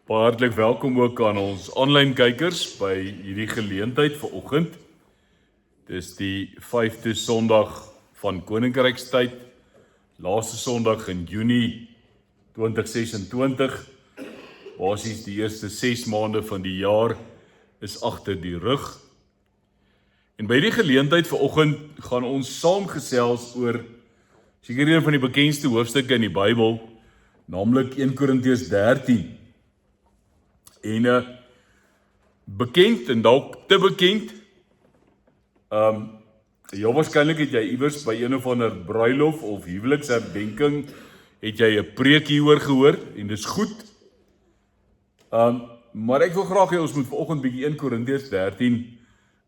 Baie hartlik welkom ook aan ons aanlyn kykers by hierdie geleentheid vanoggend. Dis die 5de Sondag van Koninkrykstyd, laaste Sondag in Junie 2026. Basies die eerste 6 maande van die jaar is agter die rug. En by die geleentheid vanoggend gaan ons saamgesels oor seker een van die bekendste hoofstukke in die Bybel, naamlik 1 Korintiërs 13. En bekend en dalk te bekend. Ja, waarskynlik het jy iewers by een of ander bruilof of huweliksherdenking het jy 'n preek hieroor gehoor en dis goed. Maar ek wil graag hê ons moet vanoggend bietjie 1 Korintiërs 13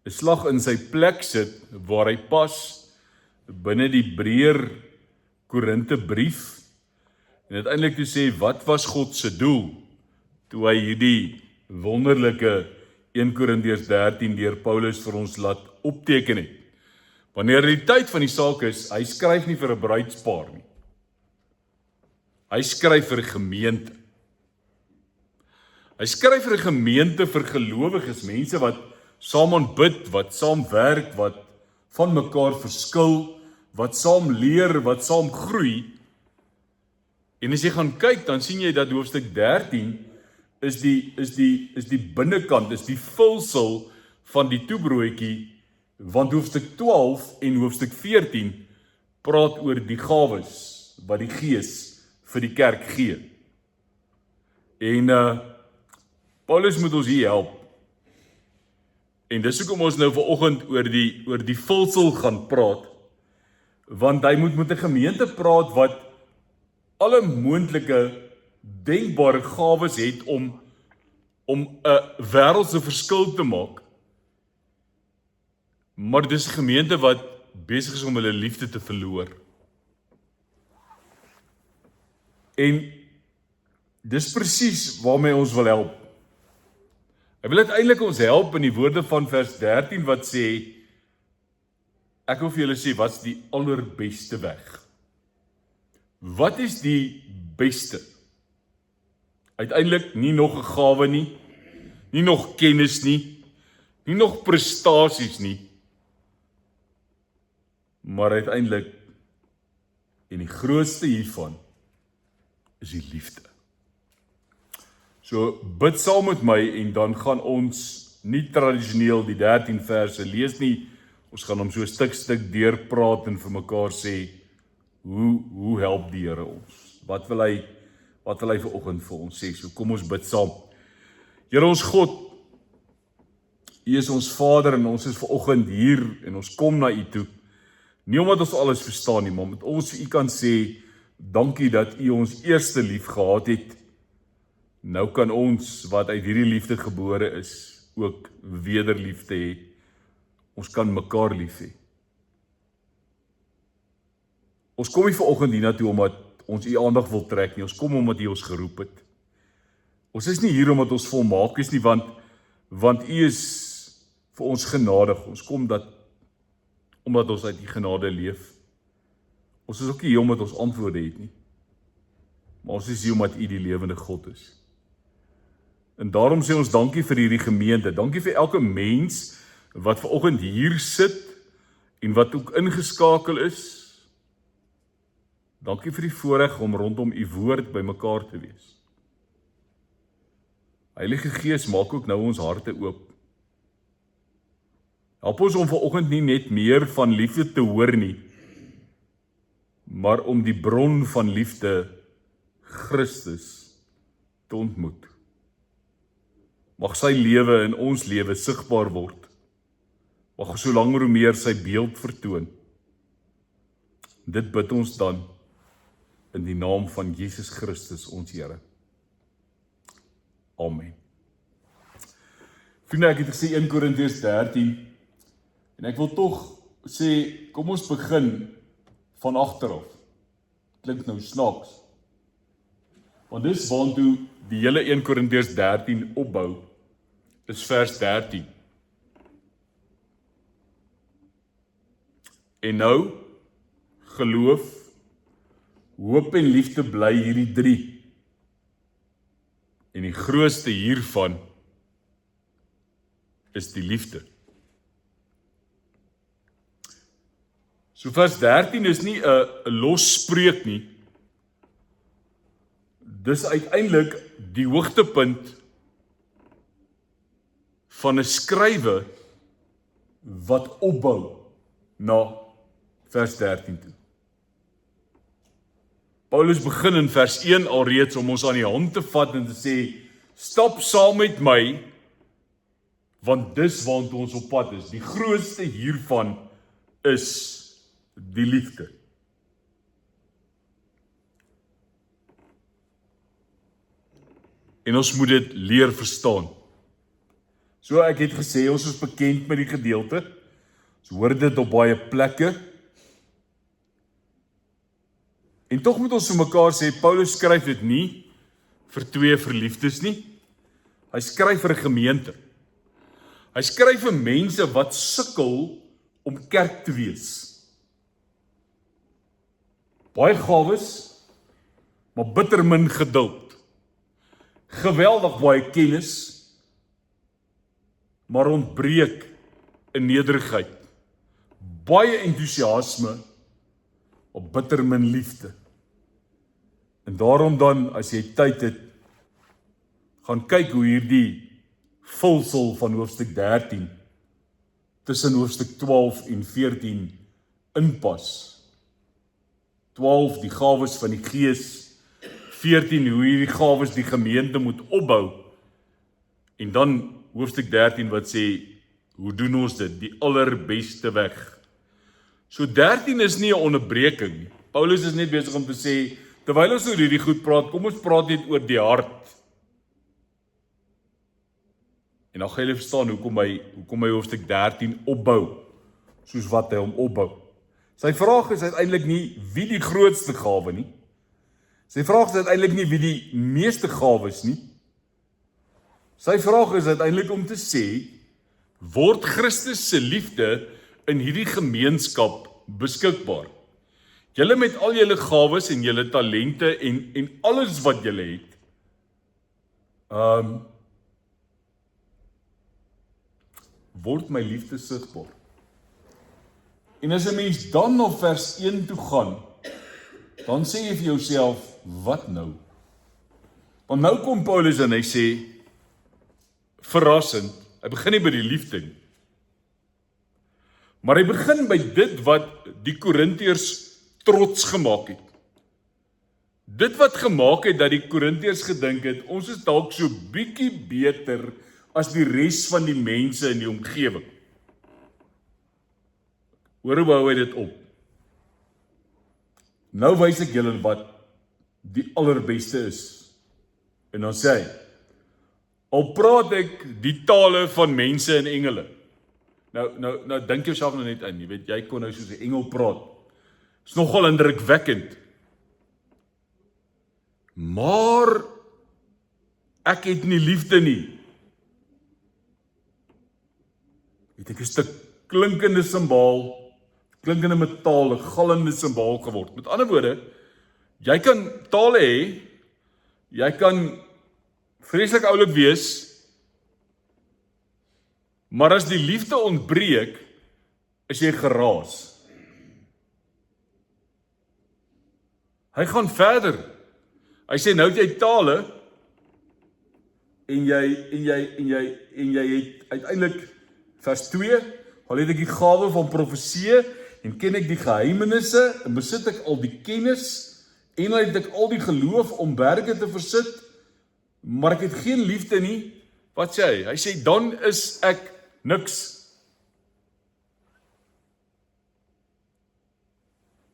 'n slag in sy plek sit waar hy pas binne die breër Korinte brief en uiteindelik te sê wat was God se doel toe hy hierdie wonderlike 1 Korintiërs 13 deur Paulus vir ons laat opteken het. Wanneer die tyd van die saak is, hy skryf nie vir 'n bruidspaar nie. Hy skryf vir 'n gemeente. Hy skryf vir 'n gemeente vir gelowiges, mense wat saam aanbid, wat saam werk, wat van mekaar verskil, wat saam leer, wat saam groei. En as jy gaan kyk, dan sien jy dat hoofstuk 13 is die binnekant, is die vulsel van die toebroodjie, want hoofstuk 12 en hoofstuk 14 praat oor die gawes wat die Gees vir die kerk gee. En Paulus moet ons hier help. En dis hoekom ons nou vanoggend oor die vulsel gaan praat, want hy moet met 'n gemeente praat wat alle moontlike denkbare gawes het om 'n wêreldse verskil te maak. Maar dis 'n gemeente wat besig is om hulle liefde te verloor. En dis presies waarmee ons wil help. Hy wil uiteindelik ons help in die woorde van vers 13 wat sê, ek wil vir julle sê, wat is die allerbeste weg? Wat is die beste? Uiteindelik nie nog 'n gawe nie, nie nog kennis nie, nie nog prestasies nie, maar uiteindelik, en die grootste hiervan, is die liefde. So, bid saam met my en dan gaan ons nie tradisioneel die 13 verse lees nie, ons gaan hom so stuk deurpraat en vir mekaar sê, hoe help die Here ons? Wat wil hy vanoggend vir ons sê? So kom ons bid saam. Here ons God, U is ons Vader en ons is vanoggend hier en ons kom na U toe. Nie omdat ons alles verstaan nie, maar omdat ons vir U kan sê, dankie dat U ons eerste lief gehad het. Nou kan ons, wat uit hierdie liefde gebore is, ook wederliefde hê. Ons kan mekaar lief hê. Ons kom nie vanoggend hiernatoe omdat ons U aandag wil trek nie, ons kom omdat U ons geroep het. Ons is nie hier omdat ons volmaak is nie, want U is vir ons genadig. Ons kom omdat ons uit die genade leef. Ons is ook nie hier omdat ons antwoorde het nie, maar ons is hier omdat U die lewende God is. En daarom sê ons dankie vir hierdie gemeente, dankie vir elke mens wat vanoggend hier sit en wat ook ingeskakel is. Dankie vir die voorreg om rondom U woord by mekaar te wees. Heilige Gees, maak ook nou ons harte oop. Help ons om vanoggend nie net meer van liefde te hoor nie, maar om die bron van liefde, Christus, te ontmoet. Mag sy lewe in ons lewe sigbaar word. Mag ons so langer hoe meer sy beeld vertoon. Dit bid ons dan in die naam van Jesus Christus, ons Here. Amen. Vriende, ek het gesê 1 Korintiërs 13, en ek wil tog sê, kom ons begin van agteraf. Klink nou snaaks. Want dis waantoe die hele 1 Korintiërs 13 opbou, is vers 13. En nou, geloof, hoop en liefde bly hierdie 3. En die grootste hiervan is die liefde. So vers 13 is nie 'n losspreuk nie. Dis uiteindelik die hoogtepunt van 'n skrywe wat opbou na vers 13 toe. Paulus begin in vers 1 alreeds om ons aan die hand te vat en te sê, stap saam met my, want dis waantoe ons op pad is. Die grootste hiervan is die liefde. En ons moet dit leer verstaan. So ek het gesê, ons is bekend met die gedeelte. Ons hoor dit op baie plekke. En tog moet ons vir mekaar sê, Paulus skryf dit nie vir twee verliefdes nie. Hy skryf vir 'n gemeente. Hy skryf vir mense wat sukkel om kerk te wees. Baie gawes, maar bitter min geduld. Geweldig baie kennis, maar ontbreek in nederigheid. Baie entoesiasme, op bitter min liefde. En daarom dan, as jy tyd het, gaan kyk hoe hierdie vulsel van hoofstuk 13 tussen hoofstuk 12 en 14 inpas. 12 die gawes van die Gees, 14 hoe hierdie gawes die gemeente moet opbou, en dan hoofstuk 13 wat sê, hoe doen ons dit, die allerbeste weg. So 13 is nie 'n onderbreking nie. Paulus is net besig om te sê, terwyl ons oor hierdie goed praat, kom ons praat net oor die hart. En dan gaan julle verstaan hoekom hy hoofstuk 13 opbou, soos wat hy hom opbou. Sy vraag is uiteindelik nie wie die grootste gawe nie. Sy vraag is uiteindelik nie wie die meeste gawes nie. Sy vraag is uiteindelik om te sê, word Christus se liefde in hierdie gemeenskap beskikbaar? Julle met al julle gawes en julle talente en alles wat julle het, word my liefde sigbaar. En as 'n mens dan na vers 1 toe gaan, dan sê jy vir jouself, wat nou? Want nou kom Paulus en hy sê, verrassend, hy begin nie by die liefde nie. Maar hy begin by dit wat die Korintiërs trots gemaak het. Dit wat gemaak het dat die Korintiërs gedink het, ons is dalk so bietjie beter as die res van die mense in die omgewing. Hoor hoe hou hy dit op? Nou wys ek julle wat die allerbeste is. En dan sê hy, al praat ek die tale van mense en engele. Nou dink jouself nou net in, jy weet, jy kon nou soos 'n engel praat. Is nogal indrukwekkend. Maar ek het nie liefde nie. Het ek 'n stuk klinkende simbaal, klinkende metaal, 'n gallende simbaal geword. Met ander woorde, jy kan tale hê, jy kan vreeslik oulik wees, maar as die liefde ontbreek, is jy geraas. Hy gaan verder. Hy sê nou het jy tale en jy het uiteindelik vers 2, al het ek die gawe van profesie en ken ek die geheimenisse en besit ek al die kennis en al het ek al die geloof om berge te versit, maar ek het geen liefde nie. Wat sê hy? Hy sê dan is ek niks.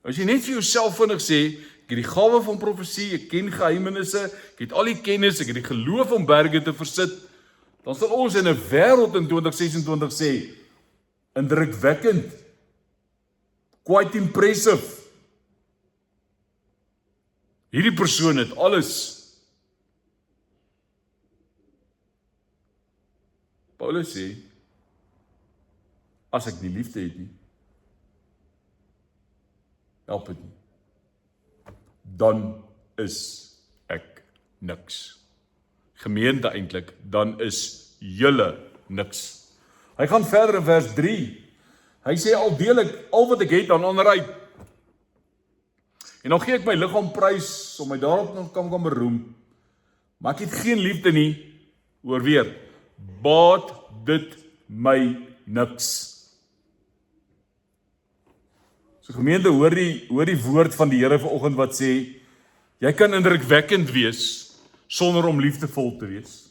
As jy net vir jouself vinnig sê, ek het die gawe van profesie, ek ken geheimenisse, ek het al die kennis, ek het die geloof om berge te versit, dan sal ons in 'n wêreld in 2026 sê, indrukwekkend, quite impressive. Hierdie persoon het alles. Paulus sê, as ek nie liefde het nie, help dit nie. Dan is ek niks. gemeente eintlik, dan is julle niks. Hy gaan verder in vers 3. Hy sê al deel ek al wat ek het aan ander uit. En dan gee ek my liggaam prys om my daarop nog kan beroem. Maar ek het geen liefde nie, hoor weer, baat dit my niks. So gemeente, hoor die woord van die Here vanoggend wat sê, jy kan indrukwekkend wees sonder om liefdevol te wees.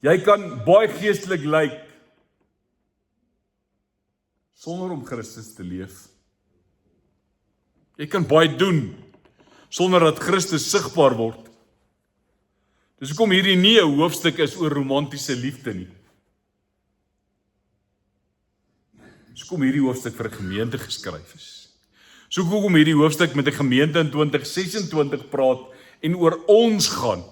Jy kan baie geestelik lyk sonder om Christus te leef. Jy kan baie doen sonder dat Christus sigbaar word. Dis hoekom hierdie nie 'n hoofstuk is oor romantiese liefde nie. Dis hoekom hierdie hoofstuk vir 'n gemeente geskryf is. So hoekom hierdie hoofstuk met 'n gemeente in 2026 praat en oor ons gaan.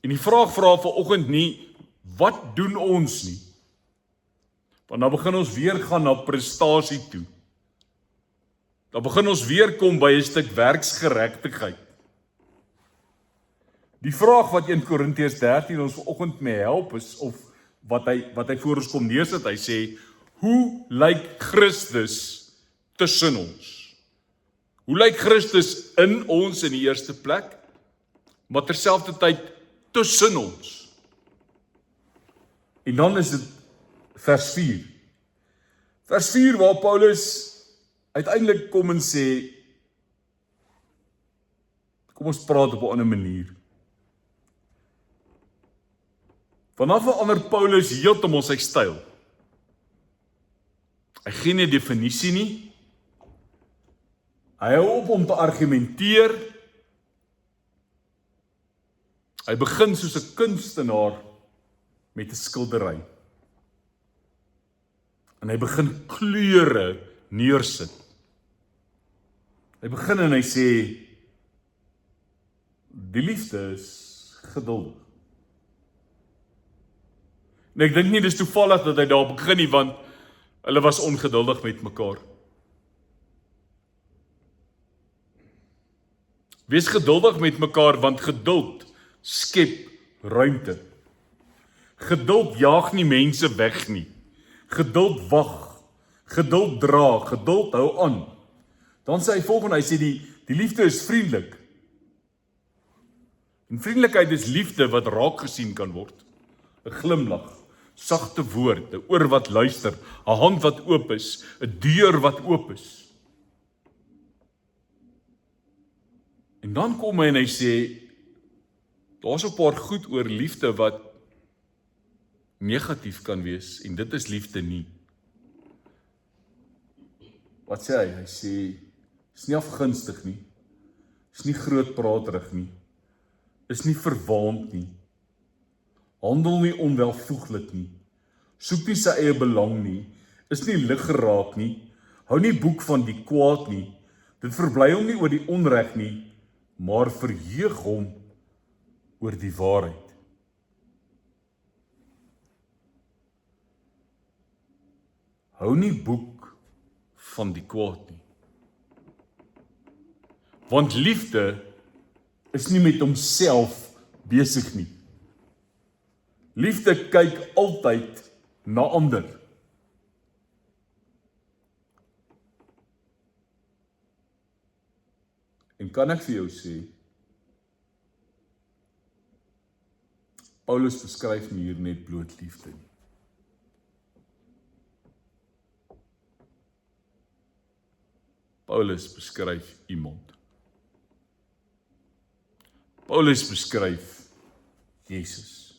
En die vraag vra vanoggend nie, wat doen ons nie? Want dan begin ons weer gaan na prestasie toe. Dan begin ons weer kom by 'n stuk werksgeregtigheid. Die vraag wat 1 Korintiërs 13 ons vanoggend mee help is, of wat hy voor ons kom neersit, hy sê, hoe lyk Christus tussen ons? Hoe lyk Christus in ons in die eerste plek, maar terselfdertyd tussen ons? En dan is dit vers 4. Vers 4 waar Paulus uiteindelik kom en sê, kom ons praat op 'n ander manier. Vanaf verander Paulus heeltemal sy styl. Hy gee nie 'n definisie nie. Hy hou op om te argumenteer. Hy begin soos 'n kunstenaar met 'n skildery. En hy begin kleure neersit. Hy begin en hy sê, die liefde is geduldig. En ek dink nie dis toevallig dat hy daar begin nie, want hulle was ongeduldig met mekaar. Wees geduldig met mekaar, want geduld skep ruimte. Geduld jaag nie mense weg nie. Geduld wag. Geduld dra. Geduld hou aan. Dan sê hy volgende, hy sê die liefde is vriendelik. En vriendelikheid is liefde wat raak gesien kan word. 'n Glimlag, sagte woord, 'n oor wat luister, 'n hand wat oop is, 'n deur wat oop is. En dan kom hy en hy sê, daar's 'n paar goed oor liefde wat negatief kan wees, en dit is liefde nie. Wat sê hy? Hy sê, is nie afgunstig nie, is nie grootpraterig nie, is nie verwaand nie, handel nie onwelvoeglik nie, soek nie sy eie belang nie, is nie lig geraak nie, hou nie boek van die kwaad nie, dit verbly hom nie oor die onreg nie, maar verheug hom oor die waarheid. Hou nie boek van die kwaad nie. Want liefde is nie met homself besig nie. Liefde kyk altyd na ander. En kan ek vir jou sê, Paulus beskryf nie hier net bloot liefde nie. Paulus beskryf iemand. Paulus beskryf Jesus.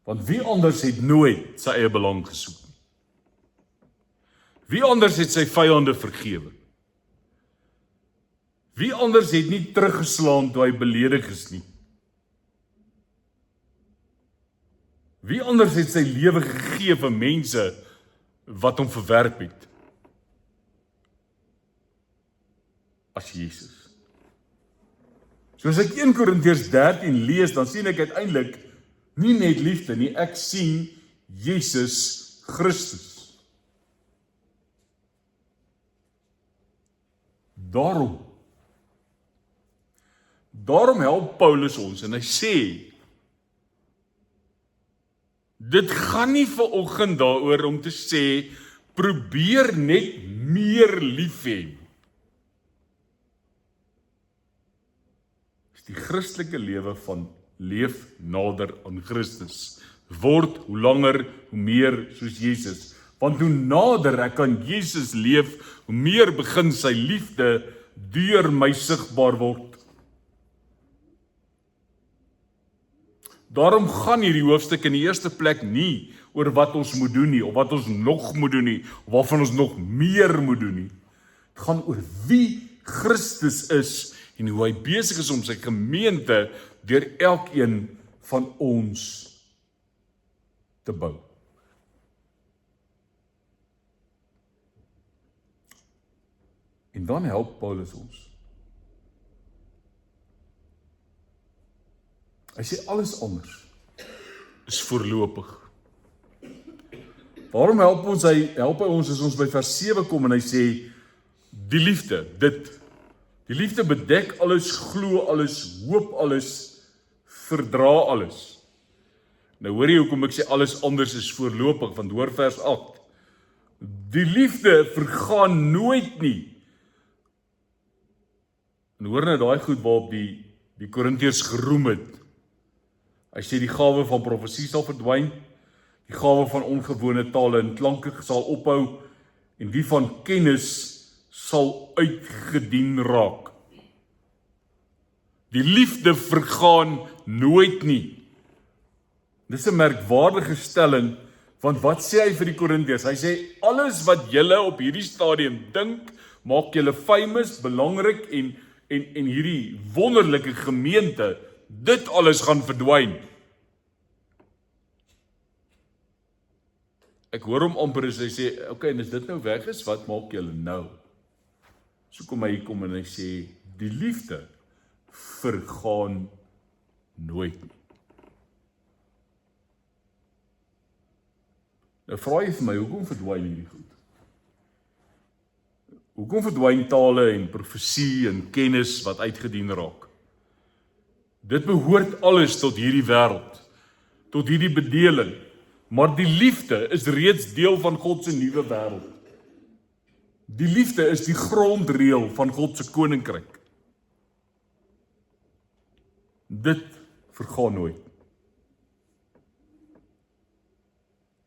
Want wie anders het nooit sy eie belang gesoek nie. Wie anders het sy vyande vergewe? Wie anders het nie teruggeslaan toe hy beledig is nie? Wie anders het sy lewe gegee vir mense wat hom verwerp het? As Jesus. So as ek 1 Korintiërs 13 lees, dan sien ek uiteindelik nie net liefde nie, ek sien Jesus Christus. Daarom Daarom help Paulus ons en hy sê, dit gaan nie vanoggend daaroor om te sê, probeer net meer lief hê. Dis die Christelike lewe van leef nader aan Christus. Word hoe langer, hoe meer soos Jesus. Want hoe nader ek aan Jesus leef, hoe meer begin sy liefde deur my sigbaar word. Daarom gaan hierdie hoofstuk in die eerste plek nie oor wat ons moet doen nie, of wat ons nog moet doen nie, of waarvan ons nog meer moet doen nie. Het gaan oor wie Christus is, en hoe hy besig is om sy gemeente deur elkeen van ons te bou. En dan help Paulus ons. Hy sê alles anders is voorlopig. Waarom help hy ons as ons by vers 7 kom en hy sê, die liefde, die liefde bedek alles, glo alles, hoop alles, verdra alles. Nou hoor jy hoekom ek sê alles anders is voorlopig, want hoor vers 8. Die liefde vergaan nooit nie. En hoor nou daai goed waarop die Korintiërs geroem het. Hy sê die gawe van profesie sal verdwyn, die gawe van ongewone tale en klanke sal ophou, en die van kennis sal uitgedien raak. Die liefde vergaan nooit nie. Dis 'n merkwaardige stelling, want wat sê hy vir die Korintiërs? Hy sê, alles wat julle op hierdie stadium dink, maak julle famous, belangrik, en hierdie wonderlike gemeente, dit alles gaan verdwyn. Ek hoor hom amper as hy sê, okay, en as dit nou weg is, wat maak julle nou? So kom hy kom en hy sê, die liefde vergaan nooit nie. Nou vra jy vir my, hoekom verdwyn hierdie goed? Hoekom verdwyn tale en profesie en kennis wat uitgedien raak? Dit behoort alles tot hierdie wêreld, tot hierdie bedeling, maar die liefde is reeds deel van God se nuwe wêreld. Die liefde is die grondreël van God se koninkryk. Dit vergaan nooit.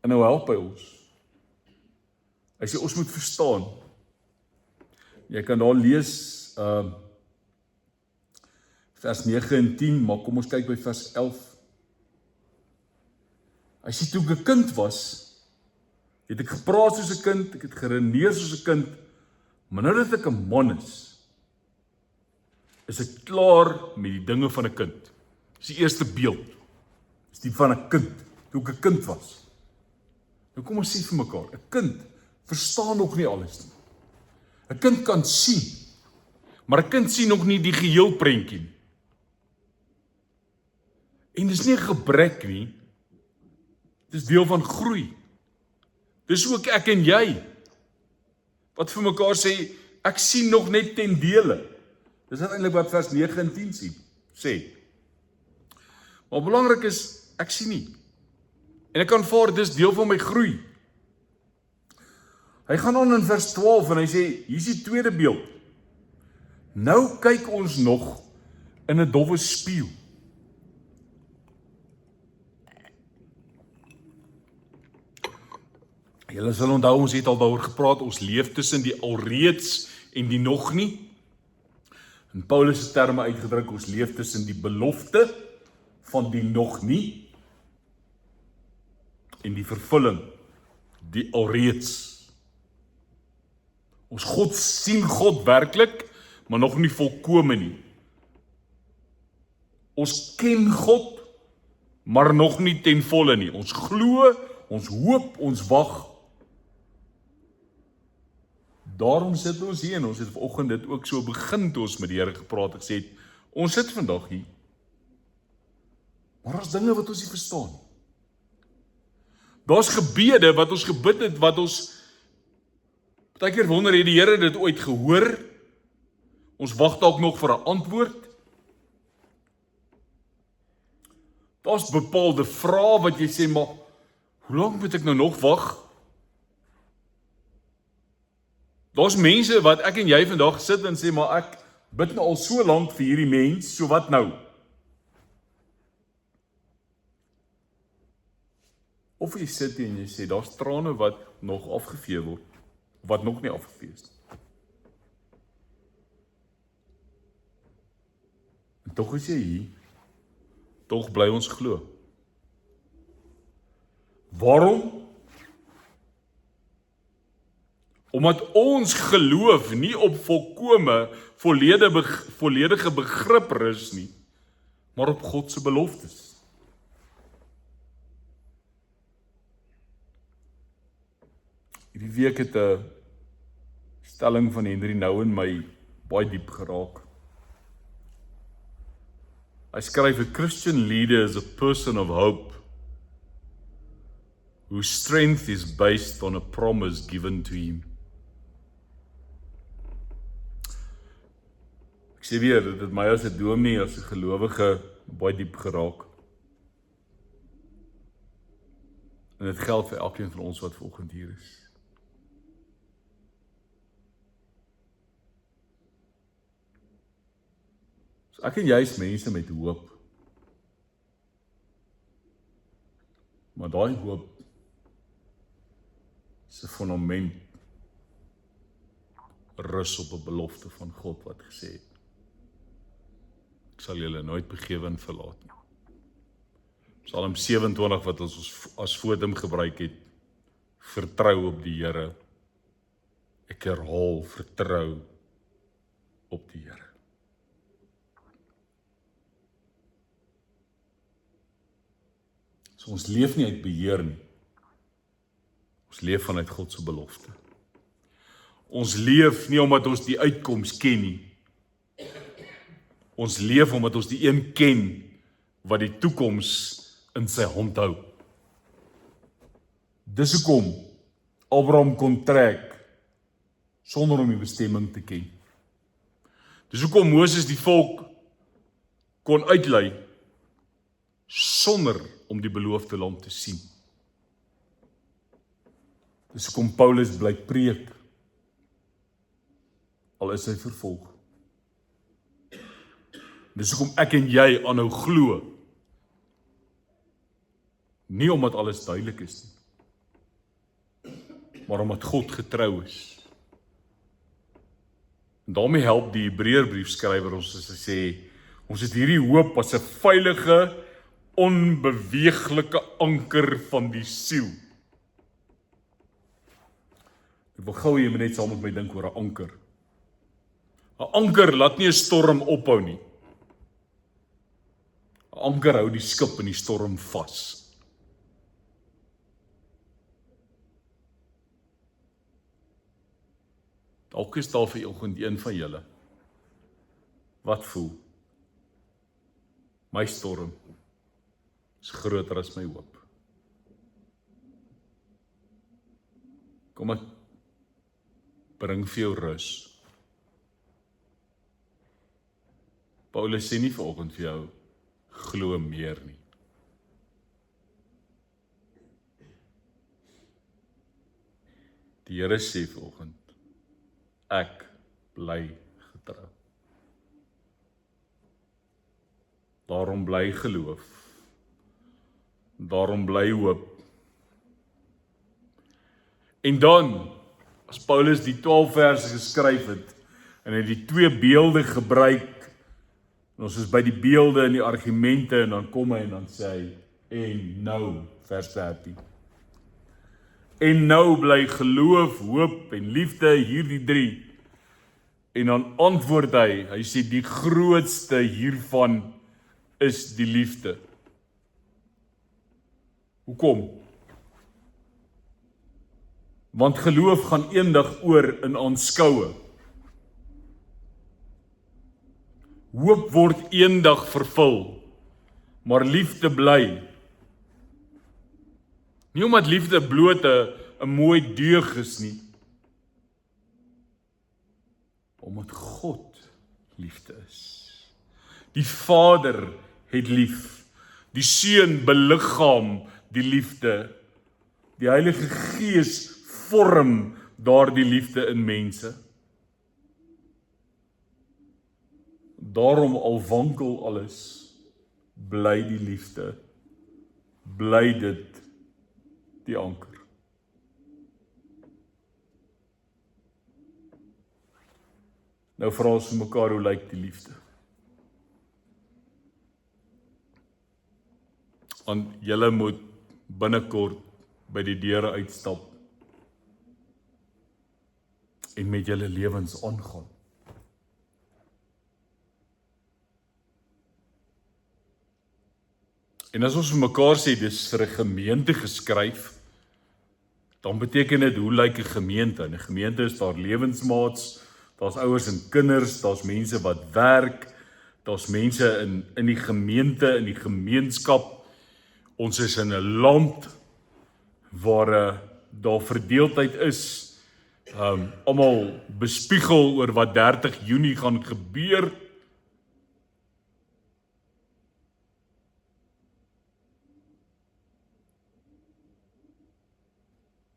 En nou help hy ons. Hy sê ons moet verstaan. Jy kan daar lees vers 9 en 10, maar kom ons kyk by vers 11. Hy sê toe ek 'n kind was, het ek gepraat soos 'n kind, ek het geredeneer soos 'n kind, maar nou dat ek 'n man is ek klaar met die dinge van 'n kind. Dis die eerste beeld. Dis die van 'n kind, toe ek 'n kind was. Nou kom ons sê vir mekaar, 'n kind verstaan nog nie alles nie. 'n Kind kan sien, maar 'n kind sien nog nie die geheel prentjie nie. En dis nie 'n gebrek nie, dis deel van groei. Dis ook ek en jy, wat vir mekaar sê, ek sien nog net ten dele. Dis eintlik wat vers 9 en 10 sê. Maar belangrik is, ek sien nie. En ek aanvaar, dis deel van my groei. Hy gaan aan in vers 12 en hy sê, hier is die tweede beeld. Nou kyk ons nog in 'n dowwe spieël. Julle sal onthou, ons het al daaroor gepraat, ons leef tussen die alreeds en die nog nie. In Paulus se terme uitgedruk, ons leef tussen die belofte van die nog nie en die vervulling, die alreeds. Ons God sien God werklik, maar nog nie volkome nie. Ons ken God, maar nog nie ten volle nie. Ons glo, ons hoop, ons wag. Daarom sit ons hier en ons het vanoggend dit ook so begin toe ons met die Here gepraat het, gesê, ons sit vandag hier. Maar daar's dinge wat ons nie verstaan. Daar's gebede wat ons gebid het, wat ons partykeer wonder, het die Here dit ooit gehoor? Ons wag dalk nog vir 'n antwoord. Daar's bepaalde vrae wat jy sê, maar hoe lank moet ek nou nog wag? Daar's mense wat ek en jy vandag sit en sê, maar ek bid nou al so lank vir hierdie mens, so wat nou? Of jy sit en jy sê, daar's trane wat nog afgevee word, wat nog nie afgevee is. En tog is jy hier, tog bly ons glo. Waarom? Omdat ons geloof nie op volledige begrip rus nie, maar op God se beloftes. Hierdie week het 'n stelling van Henry Nouwen my baie diep geraak. Hy skryf, a Christian leader is a person of hope, whose strength is based on a promise given to him. Ek sê weer, dit het my as 'n dominee, as 'n gelowige baie diep geraak. En dit geld vir elkeen van ons wat vanoggend hier is. So ek en jy is mense met hoop. Maar daai hoop is 'n fundament rus op 'n belofte van God wat gesê het, ek sal julle nooit begewe en verlaat nie. Psalm 27 wat ons as fotum gebruik het, vertrou op die Here. Ek herhaal, vertrou op die Here. So ons leef nie uit beheer nie. Ons leef vanuit God se belofte. Ons leef nie omdat ons die uitkoms ken nie. Ons leef omdat ons die een ken wat die toekoms in sy hand hou. Dis hoekom Abraham kon trek sonder om die bestemming te ken. Dis hoekom Moses die volk kon uitlei sonder om die beloofde land te sien. Dis hoekom Paulus bly preek, al is hy vervolg. Dis hoekom ek en jy aanhou glo, nie omdat alles duidelik is nie, maar omdat God getrou is. En daarmee help die Hebreërbriefskrywer ons as hy sê, ons het hierdie hoop as 'n veilige, onbeweeglike anker van die siel. Ek wil gou jy moet net saam met my dink oor 'n anker. 'n Anker laat nie 'n storm ophou nie. 'n Anker hou die skip in die storm vas. Dalk is daar vanoggend een van julle wat voel, my storm is groter as my hoop. Kom ek bring vir jou rus. Paulus sê nie vanoggend vir jou, glo meer nie. Die Here sê vanoggend, ek bly getrou. Daarom bly geloof. Daarom bly hoop. En dan, as Paulus die 12 verse geskryf het, en hy die twee beelde gebruik, en ons is by die beelde en die argumente, en dan kom hy en dan sê hy, en nou, vers 13. En nou bly geloof, hoop en liefde, hierdie drie. En dan antwoord hy sê die grootste hiervan is die liefde. Hoekom? Want geloof gaan eendag oor in aanskoue. Hoop word eendag vervul, maar liefde bly. Nie omdat liefde bloot 'n mooi deug is nie, omdat God liefde is. Die Vader het lief. Die Seun beliggaam die liefde. Die Heilige Gees vorm daardie liefde in mense. Daarom al wankel alles, bly die liefde, bly dit die anker. Nou vra ons vir mekaar, hoe lyk die liefde? Want julle moet binnekort by die deure uitstap en met julle lewens aangaan. En as ons vir mekaar sê, dis vir 'n gemeente geskryf, dan beteken dit, hoe lyk 'n gemeente? In 'n gemeente is daar lewensmaats, daar's ouers en kinders, daar's mense wat werk, daar's mense in die gemeente, in die gemeenskap. Ons is in 'n land waar daar verdeeldheid is, almal bespiegel oor wat 30 Junie gaan gebeur.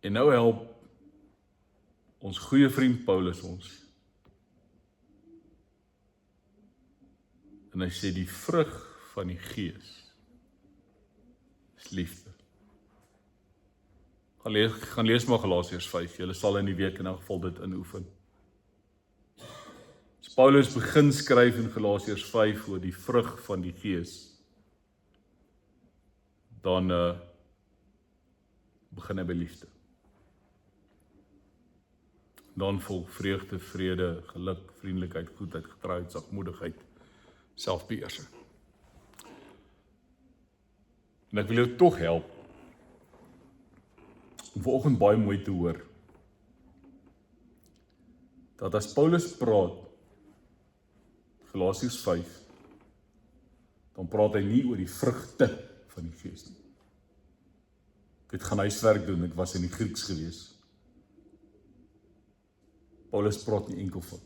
En nou help ons goeie vriend Paulus ons. En hy sê die vrug van die Gees is liefde. Gaan lees maar Galasiërs 5, julle sal in die week in elk geval dit inoefen. As Paulus begin skryf in Galasiërs 5 oor die vrug van die Gees, dan begin hy by liefde. Dan volg vreugde, vrede, geluk, vriendelikheid, goedheid, getrouheid, sagmoedigheid, selfbeheersing. En ek wil jou tog help om vanoggend baie mooi te hoor dat as Paulus praat, Galasiërs 5, dan praat hy nie oor die vrugte van die Gees nie. Ek het gaan huiswerk doen, ek was in die Grieks gewees. Paulus praat nie enkel van.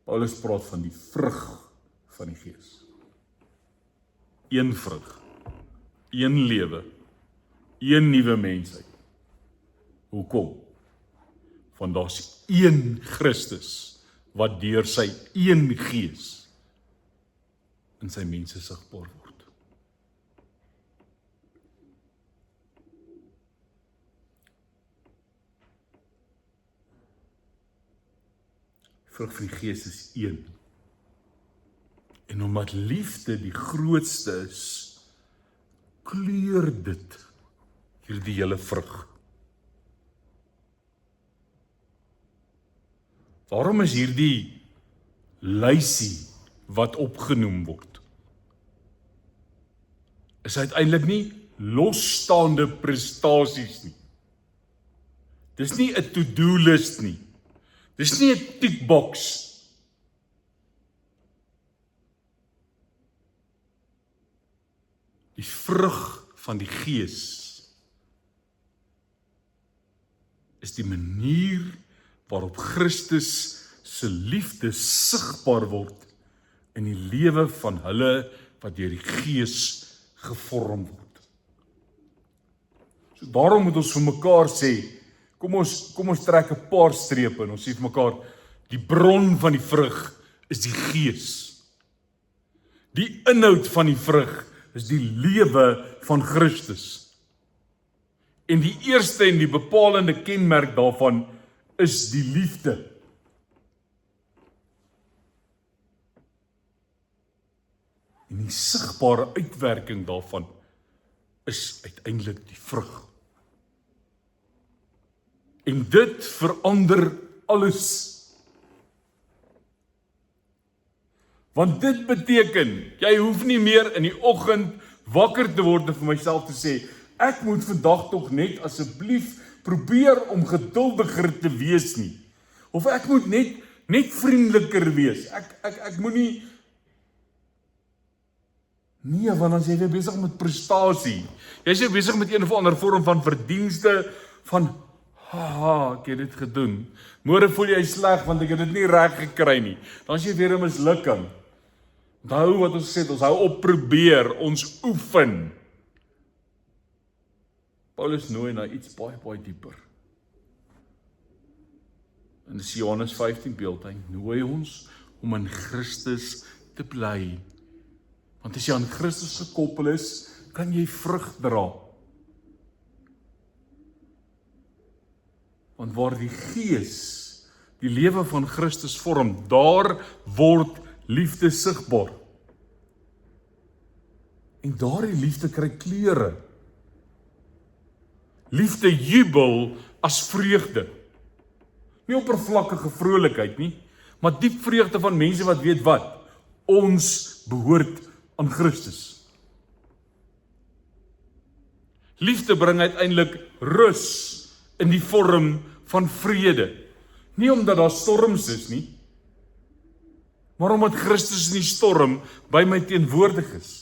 Paulus praat van die vrug van die Gees. Een vrug, een lewe, een nuwe mensheid. Hoekom? Want daar's een Christus wat deur sy een Gees in sy mense sigbaar word. Vrug van die Gees is een. En omdat liefde die grootste is, kleur dit hierdie hele vrug. Daarom is hierdie lysie wat opgenoem word, is uiteindelik nie losstaande prestasies nie. Dis nie 'n to-do list nie. Dis nie 'n tickbox. Die vrug van die Gees is die manier waarop Christus se liefde sigbaar word in die lewe van hulle wat deur die Gees gevorm word. So daarom moet ons vir mekaar sê, kom ons trek 'n paar strepe en ons sê vir mekaar, die bron van die vrug is die Gees. Die inhoud van die vrug is die lewe van Christus. En die eerste en die bepalende kenmerk daarvan is die liefde. En die sigbare uitwerking daarvan is uiteindelik die vrug. En dit verander alles. Want dit beteken, jy hoef nie meer in die oggend wakker te word en vir myself te sê, ek moet vandag tog net asseblief probeer om geduldiger te wees nie. Of ek moet net vriendeliker wees. Ek moet nie. Nee, want dan is jy weer besig met prestasie. Jy is besig met een of ander vorm van verdienste van ek het dit gedoen. Môre voel jy sleg want ek het dit nie reg gekry nie. Dan is jy weer 'n mislukking. Onthou wat ons gesê het, ons hou op probeer, ons oefen. Paulus nooi na iets baie, baie dieper. In Johannes 15 beeld, hy nooi ons om in Christus te bly. Want as jy aan Christus gekoppel is, kan jy vrug dra. Want waar die Gees die lewe van Christus vorm, daar word liefde sigbaar. En daardie liefde kry kleure. Liefde jubel as vreugde. Nie oppervlakkige vrolikheid nie, maar diep vreugde van mense wat weet wat? Ons behoort aan Christus. Liefde bring uiteindelik rus in die vorm van vrede. Nie omdat daar storms is nie, maar omdat Christus in die storm by my teenwoordig is.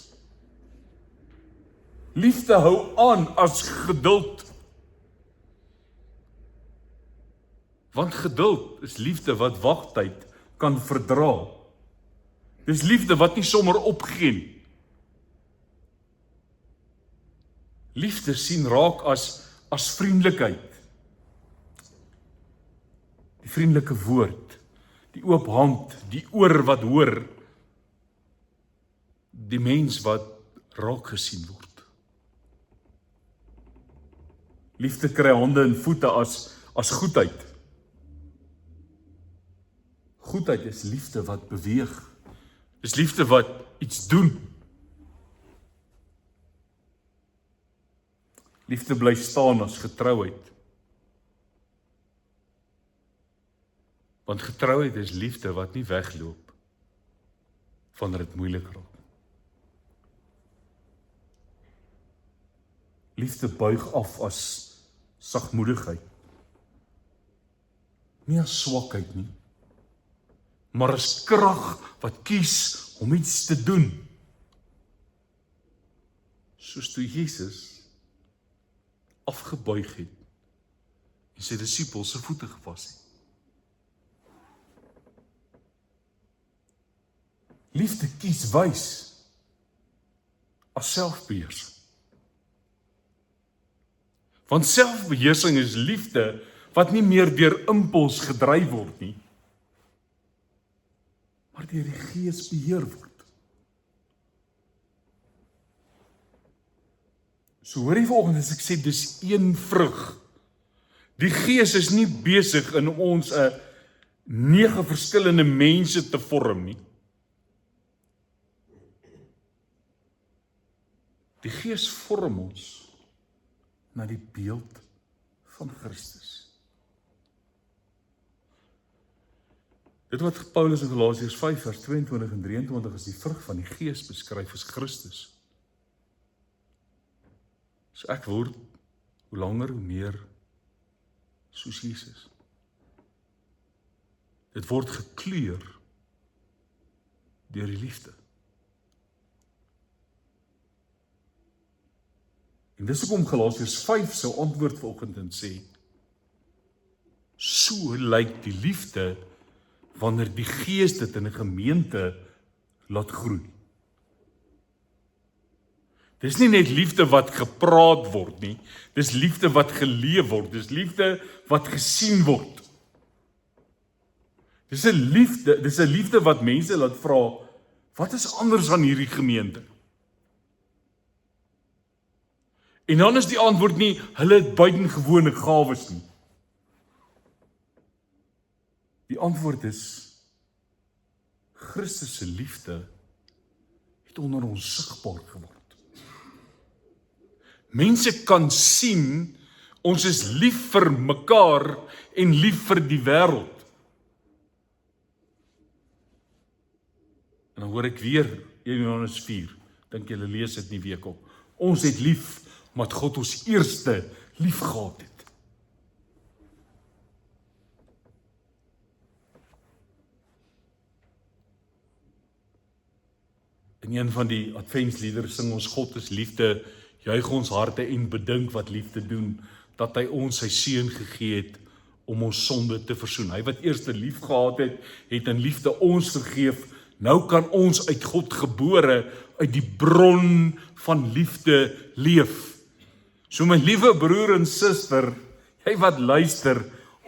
Liefde hou aan as geduld. Want geduld is liefde wat wagtyd kan verdra. Dis liefde wat nie sommer opgee nie. Liefde sien raak as vriendelikheid. Die vriendelike woord, die oop hand, die oor wat hoor, die mens wat raak gesien word. Liefde kry hande en voete as goedheid. Goedheid is liefde wat beweeg. Dis liefde wat iets doen. Liefde bly staan as getrouheid. Want getrouheid is liefde wat nie wegloop wanneer dit moeilik raak. Liefde buig af as sagmoedigheid. Nie as swakheid nie, maar as krag wat kies om iets te doen. Soos toe Jesus afgebuig het en sy disippels se voete gewas het. Liefde kies wys as selfbeheersing. Want selfbeheersing is liefde wat nie meer deur impuls gedryf word nie, maar deur die Gees beheer word. So hoor jy vanoggend as ek sê, dis een vrug. Die Gees is nie besig in ons 9 verskillende mense te vorm nie. Die Gees vorm ons na die beeld van Christus. Dit wat Paulus in Galasiërs 5 vers 22 en 23 as die vrug van die Gees beskryf as Christus. So ek word hoe langer hoe meer soos Jesus. Dit word gekleur deur die liefde. En dis hoekom Galasiërs 5 sou antwoord vanoggend en sê, so lyk die liefde wanneer die Gees dit in 'n gemeente laat groei. Dis nie net liefde wat gepraat word nie, dis liefde wat geleef word, dis liefde wat gesien word. Dis 'n liefde wat mense laat vra, wat is anders aan hierdie gemeente? En dan is die antwoord nie, hulle het buitengewone gawes nie. Die antwoord is, Christus se liefde het onder ons sigbaar geword. Mense kan sien, ons is lief vir mekaar en lief vir die wêreld. En dan hoor ek weer 1 Johannes 4, dink julle lees dit nie week op. Ons het lief, omdat God ons eerste lief gehad het. In een van die adventsliedere sing ons God is liefde, juig ons harte en bedink wat liefde doen, dat hy ons sy seun gegee het om ons sonde te versoen. Hy wat eerste lief gehad het, het in liefde ons vergeef, Nou kan ons uit God gebore, uit die bron van liefde leef. So my liewe broer en suster, jy wat luister,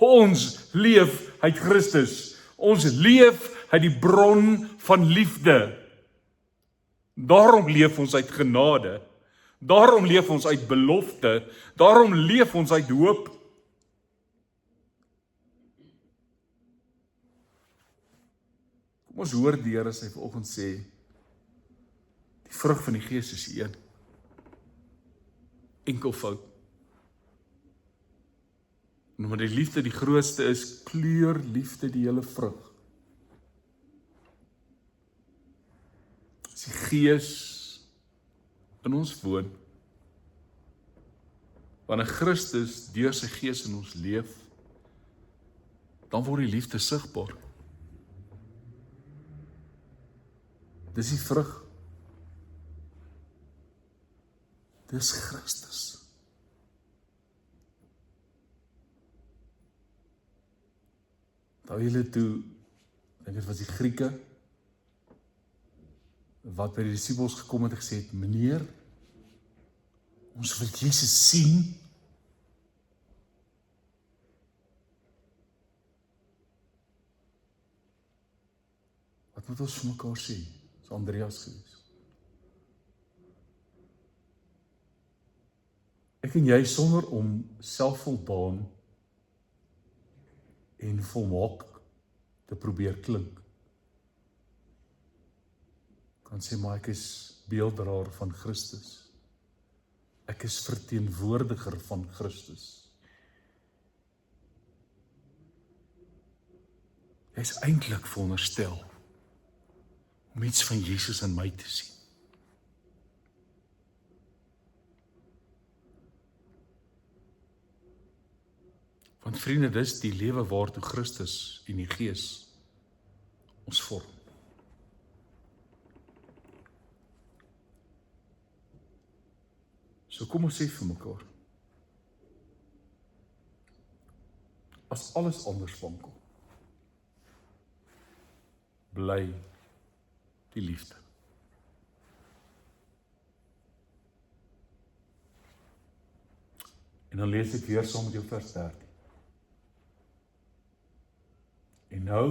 ons leef uit Christus. Ons leef uit die bron van liefde. Daarom leef ons uit genade. Daarom leef ons uit belofte. Daarom leef ons uit hoop. Kom ons hoor die Here sy vanoggend sê, die vrug van die Gees is een. Enkelvoud. En omdat die liefde die grootste is, kleur liefde die hele vrug. As die Gees in ons woon, wanneer Christus deur sy Gees in ons leef, dan word die liefde sigbaar. Dis die vrug. Dis Christus. Daar julle toe, dink dit was die Grieke, wat by die disippels gekom het en gesê het, meneer, ons wil Jesus sien. Wat moet ons vir mekaar sê? Dis Andreas gewees. Ek en jy sonder om selfvoldaan en volmaak te probeer klink, kan sê, maar ek is beelddraer van Christus. Ek is verteenwoordiger van Christus. Jy is eintlik veronderstel om iets van Jesus in my te sien. Want vriende, dis die lewe waartoe Christus en die Gees ons vorm. So kom ons sê vir mekaar, as alles anders vankom, bly die liefde. En dan lees ek weer saam met jou vers 13. En nou,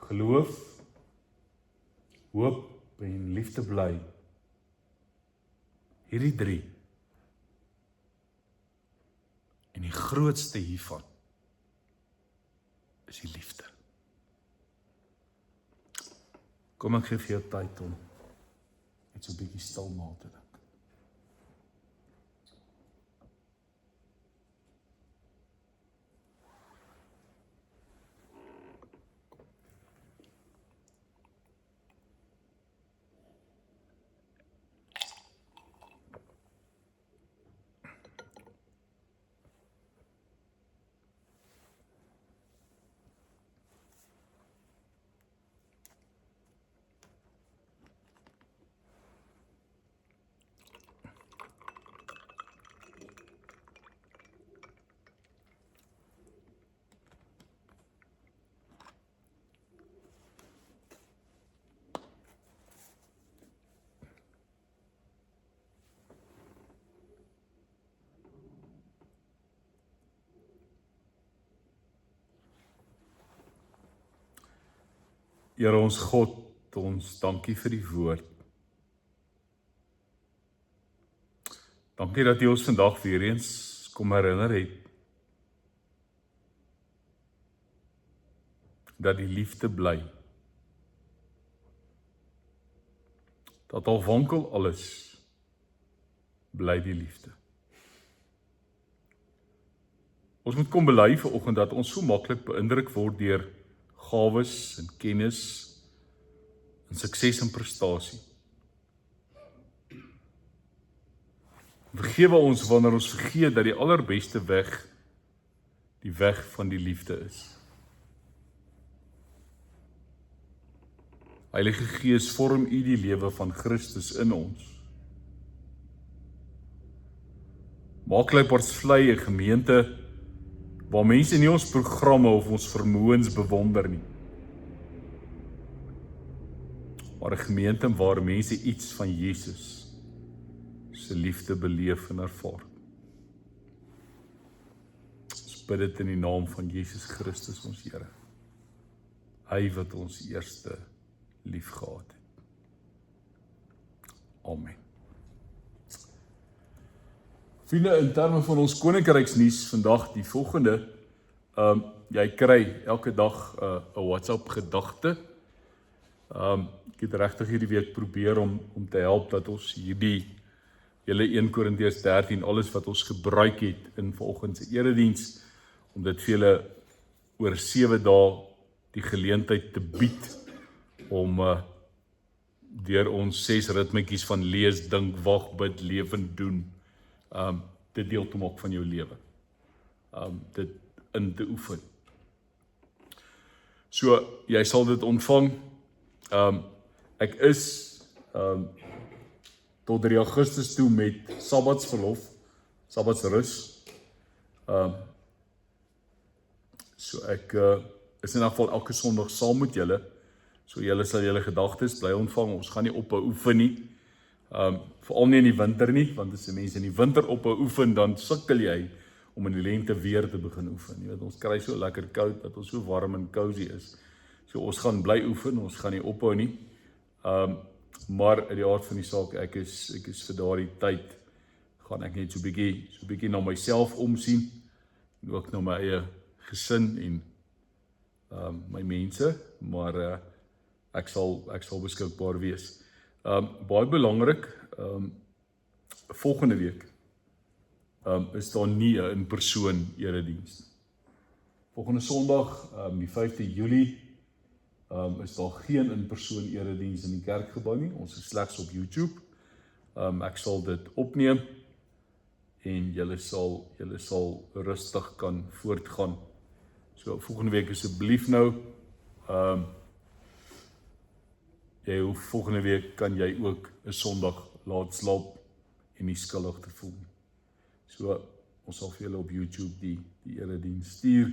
geloof, hoop en liefde bly. Hierdie 3. En die grootste hiervan is die liefde. Kom ek gee vir jou tyd om net so 'n bietjie stil na te dink. Here ons God, ons dankie vir die woord. Dankie dat U ons vandag weer eens kom herinner het dat die liefde bly. Dat al wankel alles, bly die liefde. Ons moet kom bely vanoggend dat ons so maklik beïndruk word deur gawes en kennis en sukses en prestasie. Vergewe ons wanneer ons vergeet dat die allerbeste weg die weg van die liefde is. Heilige Gees, vorm U die lewe van Christus in ons. Maak Leipoortvlei 'n gemeente waar mense nie ons programme of ons vermoëns bewonder nie, maar 'n gemeente waar mense iets van Jesus se liefde beleef en ervaar. Ons bid dit in die naam van Jesus Christus ons Here. Hy wat ons eerste lief gehad het. Amen. Vriende, in terme van ons koninkryksnuus vandag die volgende, jy kry elke dag 'n WhatsApp gedagte. Ek het regtig hierdie week probeer om te help dat ons hierdie hele 1 Korintiërs 13, alles wat ons gebruik het in vanoggend se erediens, om dit vir julle oor 7 dae die geleentheid te bied om deur ons 6 ritmetjies van lees, dink, wag, bid, leef en doen, dit deel te maak van jou lewe. Dit in te oefen. So, jy sal dit ontvang. Ek is tot 3 Augustus toe met Sabbatsverlof, Sabbatsrus. So ek is in elk geval elke Sondag saam met julle. So julle sal julle gedagtes bly ontvang. Ons gaan nie ophou oefen nie. Veral nie in die winter nie, want as die mense in die winter ophou oefen, dan sukkel jy om in die lente weer te begin oefen. Jy weet, ons kry so lekker koud, dat ons so warm en cozy is. So ons gaan bly oefen, ons gaan nie ophou nie. Maar in die aard van die saak, ek is vir daardie tyd, gaan ek net so bietjie na myself omsien, en ook na my eie gesin en my mense, maar ek sal beskikbaar wees. Baie belangrik, volgende week is daar nie 'n in-persoon erediens. Volgende Sondag, die 5de Julie, is daar geen in-persoon erediens in die kerkgebou nie. Ons is slegs op YouTube. Ek sal dit opneem en julle sal rustig kan voortgaan. So volgende week asseblief nou, volgende week kan jy ook 'n Sondag laat slaap en nie skuldig te voel. So ons sal vir julle op YouTube die erediens stuur.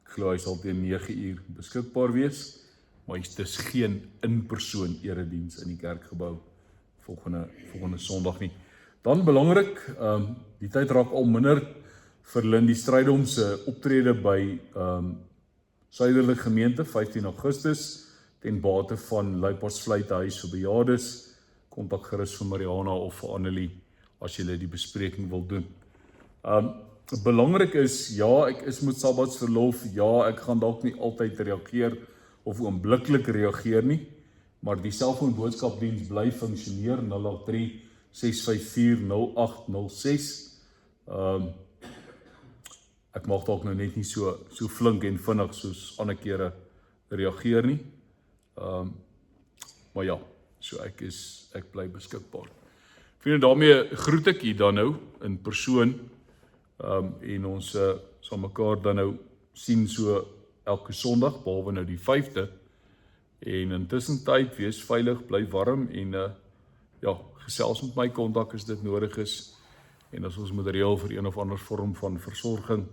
Ek glo hy sal teen 9 uur beskikbaar wees, maar dit is geen in-persoon erediens in die kerkgebou volgende Sondag nie. Dan belangrik, die tyd raak al minder vir Lindy Strydom se optrede by Suiderlik Gemeente 15 Augustus ten bate van Luipaards Vleitehuis vir bejaardes. Kontak gerus vir Mariana of vir Annelie as julle die bespreking wil doen. Belangrik is, ja, ek is met Sabbatsverlof, ja, ek gaan dalk nie altyd reageer of oombliklik reageer nie, maar die selfoonboodskapdiens bly funksioneer 083 654 0806. Ek mag dalk nou net nie so flink en vinnig soos ander kere reageer nie. Maar ja, so ek bly beskikbaar. Vriende, daarmee groet ek u dan nou in persoon, en ons sal mekaar dan nou sien so elke Sondag, behalwe nou die 5de, en intussen tyd, wees veilig, bly warm, en gesels met my, kontak as dit nodig is, en as ons moet reël vir een of ander vorm van versorging,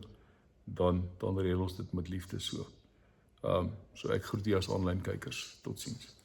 dan reël ons dit met liefde so. So ek groet u as aanlyn kykers, totsiens.